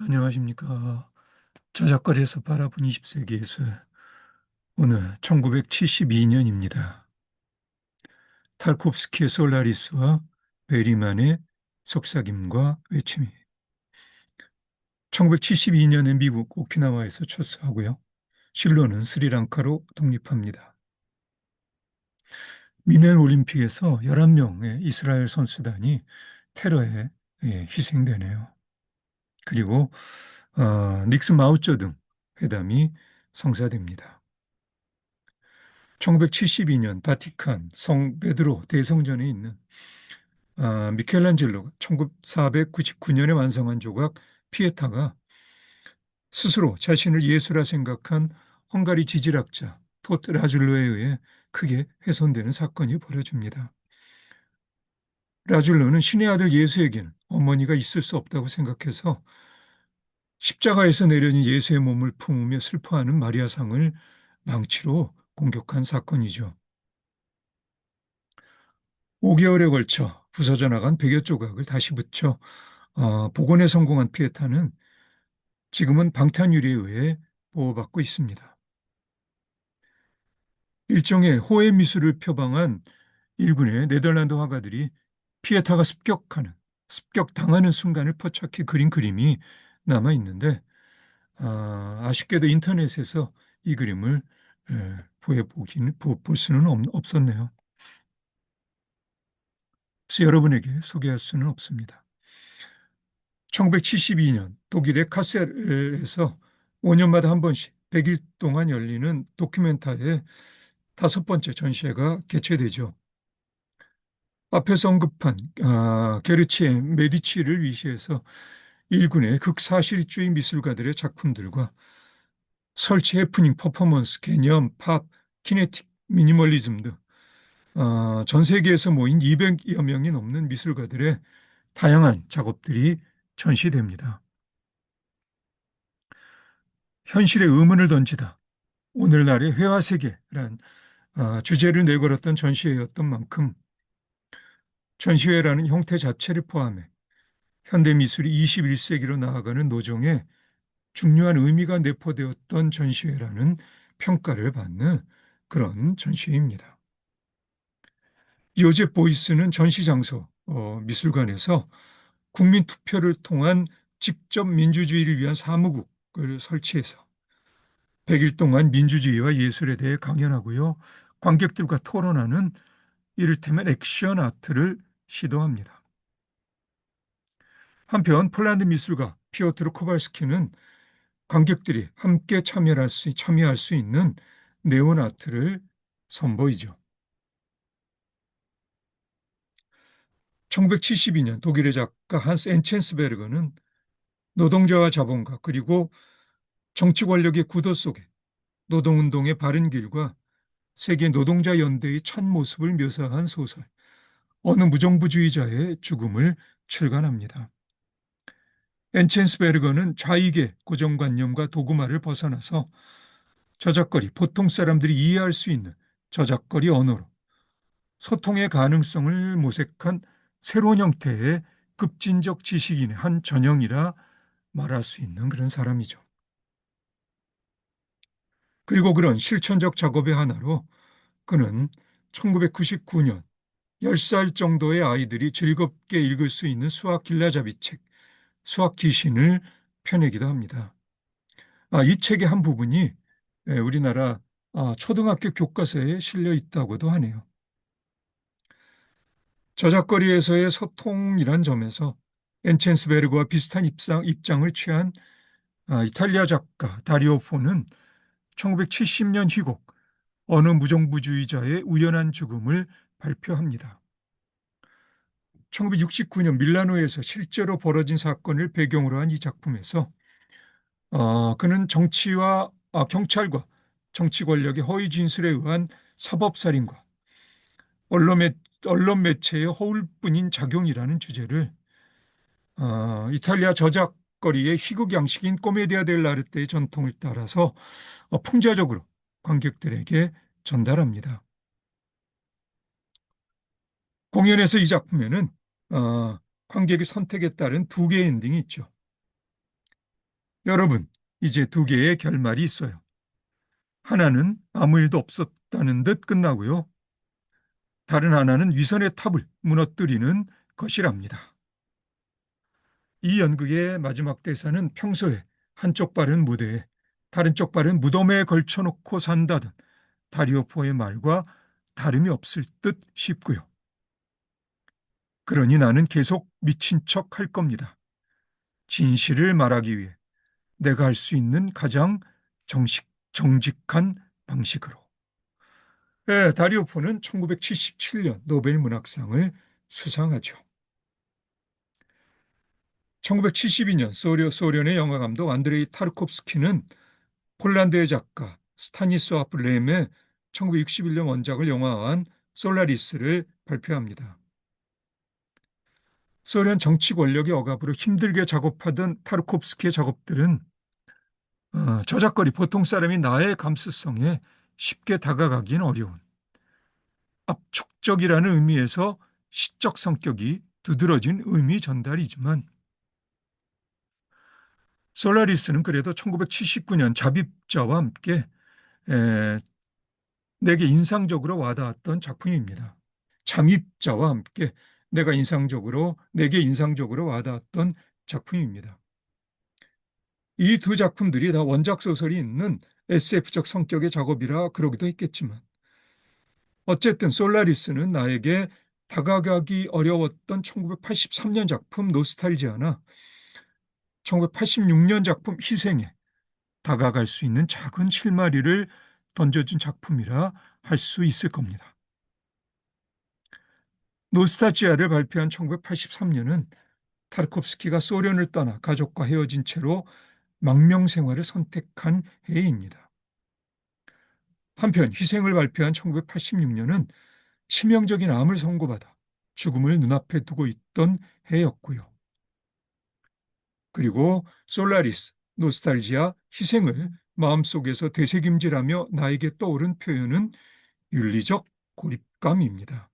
안녕하십니까. 저작거리에서 바라본 20세기 예술. 오늘 1972년입니다. 탈코프스키의 솔라리스와 베리만의 속삭임과 외침이 1972년에 미국 오키나와에서 철수하고요. 실로는 스리랑카로 독립합니다. 미넨 올림픽에서 11명의 이스라엘 선수단이 테러에 희생되네요. 그리고 닉슨 마오쩌둥 회담이 성사됩니다. 1972년 바티칸 성 베드로 대성전에 있는 미켈란젤로가 1499년에 완성한 조각 피에타가 스스로 자신을 예수라 생각한 헝가리 지질학자 토트 라줄로에 의해 크게 훼손되는 사건이 벌어집니다. 라줄로는 신의 아들 예수에게는 어머니가 있을 수 없다고 생각해서 십자가에서 내려진 예수의 몸을 품으며 슬퍼하는 마리아상을 망치로 공격한 사건이죠. 5개월에 걸쳐 부서져 나간 100여 조각을 다시 붙여 복원에 성공한 피에타는 지금은 방탄유리에 의해 보호받고 있습니다. 일종의 호의 미술을 표방한 일군의 네덜란드 화가들이 피에타가 습격당하는 순간을 포착해 그린 그림이 남아 있는데 아쉽게도 인터넷에서 이 그림을 볼 수는 없었네요. 그래서 여러분에게 소개할 수는 없습니다. 1972년 독일의 카셀에서 5년마다 한 번씩 100일 동안 열리는 도큐멘타의 5번째 전시회가 개최되죠. 앞에서 언급한 게르치의 메디치를 위시해서 일군의 극사실주의 미술가들의 작품들과 설치 해프닝 퍼포먼스, 개념, 팝, 키네틱, 미니멀리즘 등 전 세계에서 모인 200여 명이 넘는 미술가들의 다양한 작업들이 전시됩니다. 현실의 의문을 던지다. 오늘날의 회화세계란 주제를 내걸었던 전시회였던 만큼 전시회라는 형태 자체를 포함해 현대미술이 21세기로 나아가는 노정에 중요한 의미가 내포되었던 전시회라는 평가를 받는 그런 전시회입니다. 요제 보이스는 전시장소 미술관에서 국민투표를 통한 직접 민주주의를 위한 사무국을 설치해서 100일 동안 민주주의와 예술에 대해 강연하고요. 관객들과 토론하는 이를테면 액션 아트를 시도합니다. 한편 폴란드 미술가 피오트르 코발스키는 관객들이 함께 참여할 수 있는 네온 아트를 선보이죠. 1972년 독일의 작가 한스 엔첸스베르그는 노동자와 자본가 그리고 정치 권력의 구도 속에 노동운동의 바른 길과 세계 노동자 연대의 참모습을 묘사한 소설 어느 무정부주의자의 죽음을 출간합니다. 엔첸스베르거는 좌익의 고정관념과 도구마를 벗어나서 저작거리, 보통 사람들이 이해할 수 있는 저작거리 언어로 소통의 가능성을 모색한 새로운 형태의 급진적 지식인의 한 전형이라 말할 수 있는 그런 사람이죠. 그리고 그런 실천적 작업의 하나로 그는 1999년 10살 정도의 아이들이 즐겁게 읽을 수 있는 수학 길라잡이 책, 수학 귀신을 펴내기도 합니다. 이 책의 한 부분이 우리나라 초등학교 교과서에 실려 있다고도 하네요. 저작거리에서의 소통이란 점에서 엔첸스베르그와 비슷한 입장을 취한 이탈리아 작가 다리오 포는 1970년 희곡 어느 무정부주의자의 우연한 죽음을 발표합니다. 1969년 밀라노에서 실제로 벌어진 사건을 배경으로 한 이 작품에서 그는 정치와 경찰과 정치 권력의 허위 진술에 의한 사법살인과 언론 매체의 허울뿐인 작용이라는 주제를 이탈리아 저작거리의 희극 양식인 코메디아 델라르테의 전통을 따라서 풍자적으로 관객들에게 전달합니다. 공연에서 이 작품에는 관객의 선택에 따른 두 개의 엔딩이 있죠. 여러분, 이제 두 개의 결말이 있어요. 하나는 아무 일도 없었다는 듯 끝나고요. 다른 하나는 위선의 탑을 무너뜨리는 것이랍니다. 이 연극의 마지막 대사는 평소에 한쪽 발은 무대에 다른 쪽 발은 무덤에 걸쳐놓고 산다던 다리오포의 말과 다름이 없을 듯 싶고요. 그러니 나는 계속 미친 척 할 겁니다. 진실을 말하기 위해 내가 할 수 있는 가장 정직한 방식으로. 네, 다리오포는 1977년 노벨 문학상을 수상하죠. 1972년 소련의 영화 감독 안드레이 타르콥스키는 폴란드의 작가 스타니스와프 렘의 1961년 원작을 영화화한 솔라리스를 발표합니다. 소련 정치 권력의 억압으로 힘들게 작업하던 타르콥스키의 작업들은 저작거리 보통 사람이 나의 감수성에 쉽게 다가가기는 어려운 압축적이라는 의미에서 시적 성격이 두드러진 의미 전달이지만 솔라리스는 그래도 1979년 잡입자와 함께 내게 인상적으로 와닿았던 작품입니다. 잠입자와 함께 내게 인상적으로 와닿았던 작품입니다. 이 두 작품들이 다 원작 소설이 있는 SF적 성격의 작업이라 그러기도 했겠지만 어쨌든 솔라리스는 나에게 다가가기 어려웠던 1983년 작품 노스탈지아나 1986년 작품 희생에 다가갈 수 있는 작은 실마리를 던져준 작품이라 할 수 있을 겁니다. 노스타지아를 발표한 1983년은 타르콥스키가 소련을 떠나 가족과 헤어진 채로 망명 생활을 선택한 해입니다. 한편 희생을 발표한 1986년은 치명적인 암을 선고받아 죽음을 눈앞에 두고 있던 해였고요. 그리고 솔라리스, 노스탈지아, 희생을 마음속에서 되새김질하며 나에게 떠오른 표현은 윤리적 고립감입니다.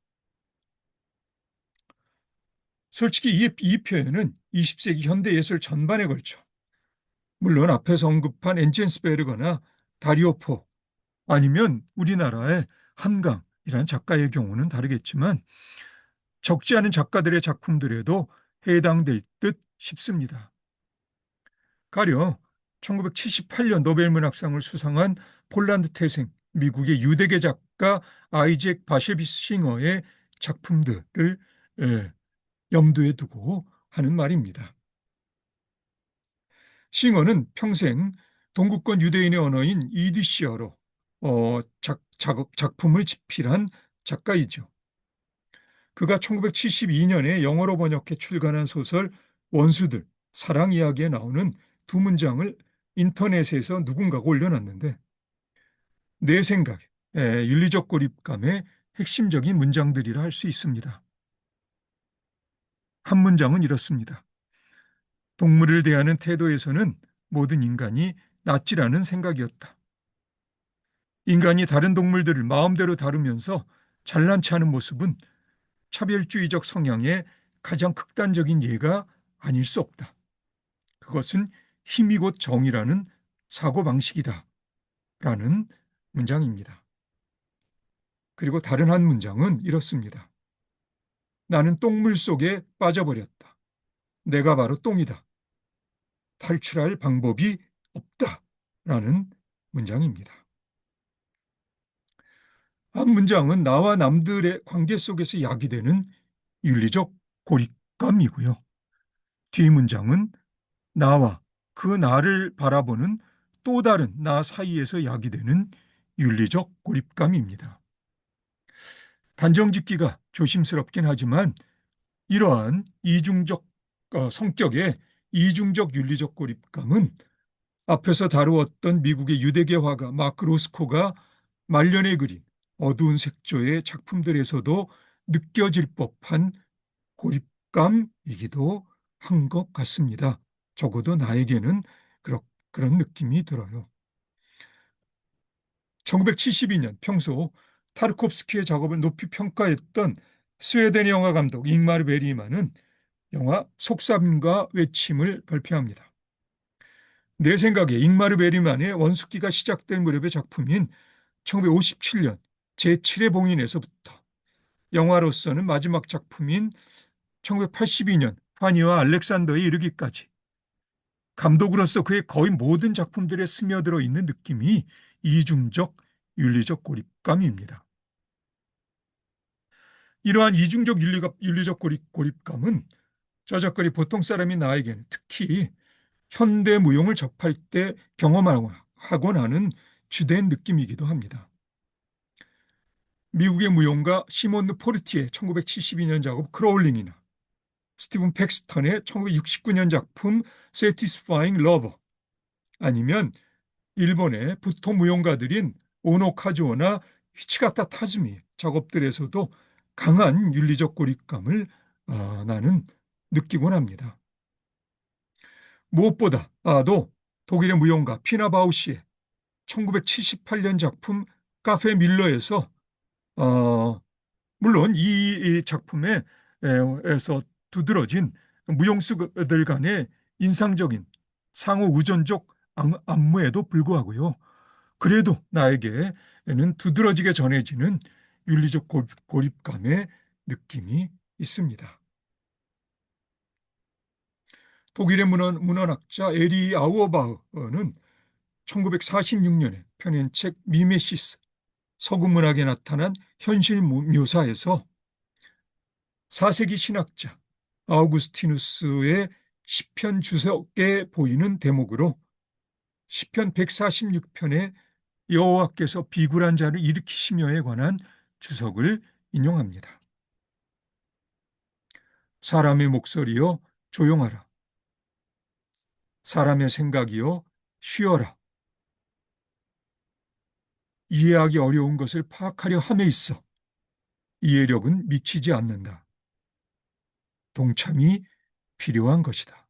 솔직히 이 표현은 20세기 현대예술 전반에 걸쳐 물론 앞에서 언급한 엔젠스베르거나 다리오포 아니면 우리나라의 한강이라는 작가의 경우는 다르겠지만 적지 않은 작가들의 작품들에도 해당될 듯 싶습니다. 가령 1978년 노벨문학상을 수상한 폴란드 태생 미국의 유대계 작가 아이잭 바셰비싱어의 작품들을 염두에 두고 하는 말입니다. 싱어는 평생 동구권 유대인의 언어인 이디시어로 작품을 집필한 작가이죠. 그가 1972년에 영어로 번역해 출간한 소설 원수들, 사랑 이야기에 나오는 두 문장을 인터넷에서 누군가가 올려놨는데 내 생각에 윤리적 고립감의 핵심적인 문장들이라 할 수 있습니다. 한 문장은 이렇습니다. 동물을 대하는 태도에서는 모든 인간이 낫지라는 생각이었다. 인간이 다른 동물들을 마음대로 다루면서 잘난 체하는 모습은 차별주의적 성향의 가장 극단적인 예가 아닐 수 없다. 그것은 힘이 곧 정의라는 사고방식이다. 라는 문장입니다. 그리고 다른 한 문장은 이렇습니다. 나는 똥물 속에 빠져버렸다. 내가 바로 똥이다. 탈출할 방법이 없다. 라는 문장입니다. 앞 문장은 나와 남들의 관계 속에서 야기되는 윤리적 고립감이고요. 뒤 문장은 나와 그 나를 바라보는 또 다른 나 사이에서 야기되는 윤리적 고립감입니다. 단정짓기가 조심스럽긴 하지만 이러한 이중적 성격의 이중적 윤리적 고립감은 앞에서 다루었던 미국의 유대계 화가 마크 로스코가 말년에 그린 어두운 색조의 작품들에서도 느껴질 법한 고립감이기도 한 것 같습니다. 적어도 나에게는 그런 느낌이 들어요. 1972년 평소 타르콥스키의 작업을 높이 평가했던 스웨덴 영화 감독 잉마르 베리만은 영화 속삭임과 외침을 발표합니다. 내 생각에 잉마르 베리만의 원숙기가 시작된 무렵의 작품인 1957년 제7회 봉인에서부터 영화로서는 마지막 작품인 1982년 파니와 알렉산더에 이르기까지 감독으로서 그의 거의 모든 작품들에 스며들어 있는 느낌이 이중적 윤리적 고립감입니다. 이러한 이중적 윤리적 고립감은 저 작가이 보통 사람이 나에게는 특히 현대 무용을 접할 때 경험하곤 하는 주된 느낌이기도 합니다. 미국의 무용가 시몬드 포르티의 1972년 작업 크로울링이나 스티븐 팩스턴의 1969년 작품 Satisfying Lover, 아니면 일본의 부토 무용가들인 오노 카즈오나 히치가타 타즈미 작업들에서도 강한 윤리적 고립감을 나는 느끼곤 합니다. 무엇보다도 독일의 무용가 피나 바우시의 1978년 작품 카페 밀러에서 물론 이 작품에서 두드러진 무용수들 간의 인상적인 상호 의존적 안무에도 불구하고요. 그래도 나에게는 두드러지게 전해지는 윤리적 고립감의 느낌이 있습니다. 독일의 문헌학자 에리 아우어바흐는 1946년에 펴낸 책 미메시스, 서구 문학에 나타난 현실 묘사에서 4세기 신학자 아우구스티누스의 시편 주석에 보이는 대목으로 시편 146편에 여호와께서 비굴한 자를 일으키시며에 관한 주석을 인용합니다. 사람의 목소리여 조용하라. 사람의 생각이여 쉬어라. 이해하기 어려운 것을 파악하려 함에 있어 이해력은 미치지 않는다. 동참이 필요한 것이다.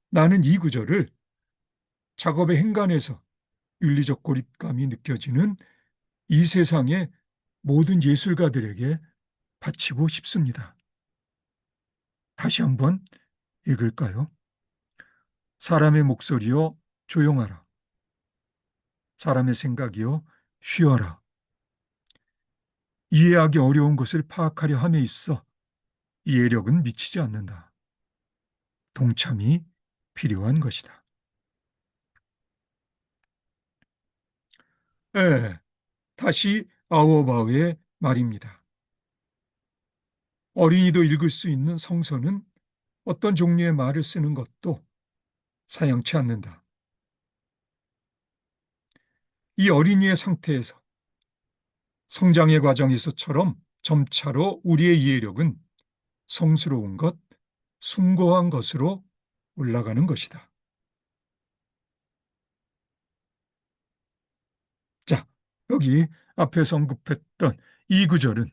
나는 이 구절을 작업의 행간에서 윤리적 고립감이 느껴지는 이 세상의 모든 예술가들에게 바치고 싶습니다. 다시 한번 읽을까요? 사람의 목소리여 조용하라. 사람의 생각이여 쉬어라. 이해하기 어려운 것을 파악하려 함에 있어 이해력은 미치지 않는다. 동참이 필요한 것이다. 다시 아우어바우의 말입니다. 어린이도 읽을 수 있는 성서는 어떤 종류의 말을 쓰는 것도 사양치 않는다. 이 어린이의 상태에서 성장의 과정에서처럼 점차로 우리의 이해력은 성스러운 것, 숭고한 것으로 올라가는 것이다. 자, 여기 앞에서 언급했던 이 구절은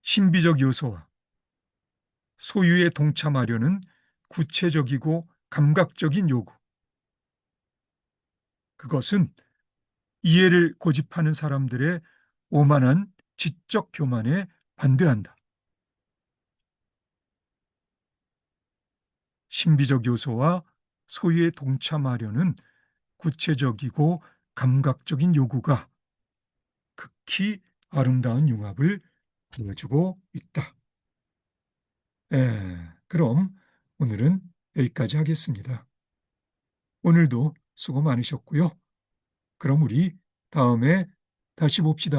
신비적 요소와 소유에 동참하려는 구체적이고 감각적인 요구, 그것은 이해를 고집하는 사람들의 오만한 지적 교만에 반대한다. 신비적 요소와 소유에 동참하려는 구체적이고 감각적인 요구가 극히 아름다운 융합을 보여주고 있다. 그럼 오늘은 여기까지 하겠습니다. 오늘도 수고 많으셨고요. 그럼 우리 다음에 다시 봅시다.